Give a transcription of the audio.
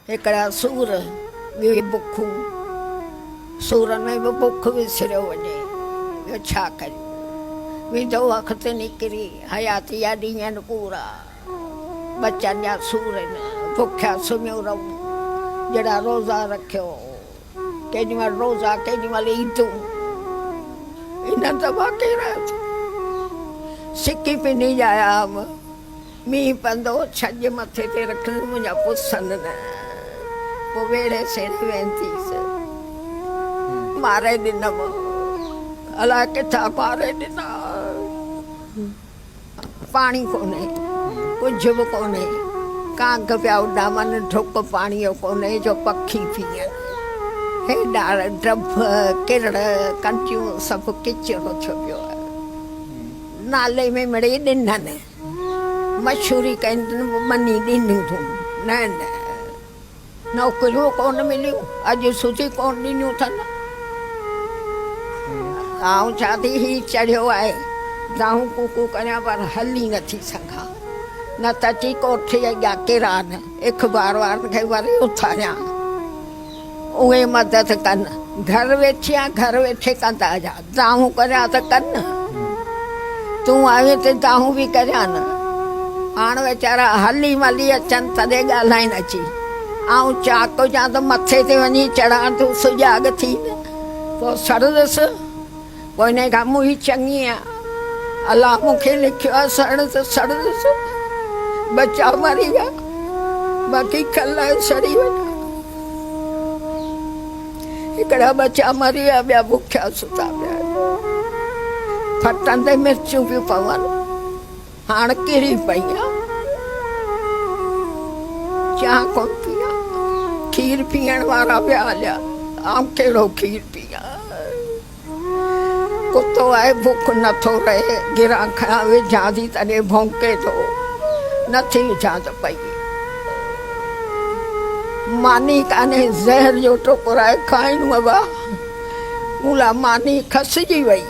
हिकिड़ा सूर ॿियो बुखूं सूरनि में बि बुख विसिरियो वञे ॿियो छा कयूं। वेंदो वक़्तु निकिरी हयाती जा ॾींहं आहिनि पूरा बचनि जा सूर आहिनि बुखिया सुम्हियो रहूं जहिड़ा रोज़ा रखियो केॾी महिल रोज़ा केॾी महिल ईदूं इन दफ़ा कहिड़ा सिकी पिनी जाया मींहुं पवंदो छॼ मथे ते रखंदी मुंहिंजा पुसनि न पोइ वेड़े सेड़े वेंदीसि मारे ॾिनमि अलाए किथां मारे ॾिना पाणी कोन्हे कुझु बि कोन्हे कांग पिया उॾामनि ढुक पाणीअ कोन्हे जो पखी पीअनि हेॾा डब किरड़ कंचियूं सभु किचिरो थियो पियो आहे। नाले में मिड़ई ॾिननि मशहूरी कनि मनी ॾिनियूं अथऊं न न नौकरियूं कोन मिलियूं अॼु सुठी कोन ॾिनियूं अथनि। आऊं छा थी ही चढ़ियो आहे दाहूं कूकू करियां पर हली नथी सघां न त अची कोठीअ अॻियां किरान अख़बार वारनि खे वरी उथारियां उहे मदद कनि घर वेठी आहे घर वेठे कंदा जा दाहूं करियां त कनि तूं आयो त दाहूं बि करियां न हाणे वीचारा हली मली अचनि तॾहिं ॻाल्हाइनि अची ऐं चाक जा त मथे ते वञी चढ़ां तूं सुजाॻ थी न पोइ सड़ंदसि पोइ हिन खां मुंहुं चङी आहे अलाह मूंखे लिखियो आहे सड़ त सड़ंदसि बचा मरी विया बाक़ी कल्ह सड़ी वञा हिकिड़ा बचा मरी विया ॿिया बुखिया सुता पिया फटनि ते मिर्चूं पियूं पवनि हाणे किरी पई आहे चांहि कोन पीआ खीर पीअण वारा पिया हलिया आउं कहिड़ो खीर पीआ कुतो आहे बुख नथो रहे गिरां खां विझां थी तॾहिं भौंके थो नथी विझां त पई मानी कान्हे ज़हर जो टुकुर आहे खाइणु बाबा मूला मानी खसिजी वई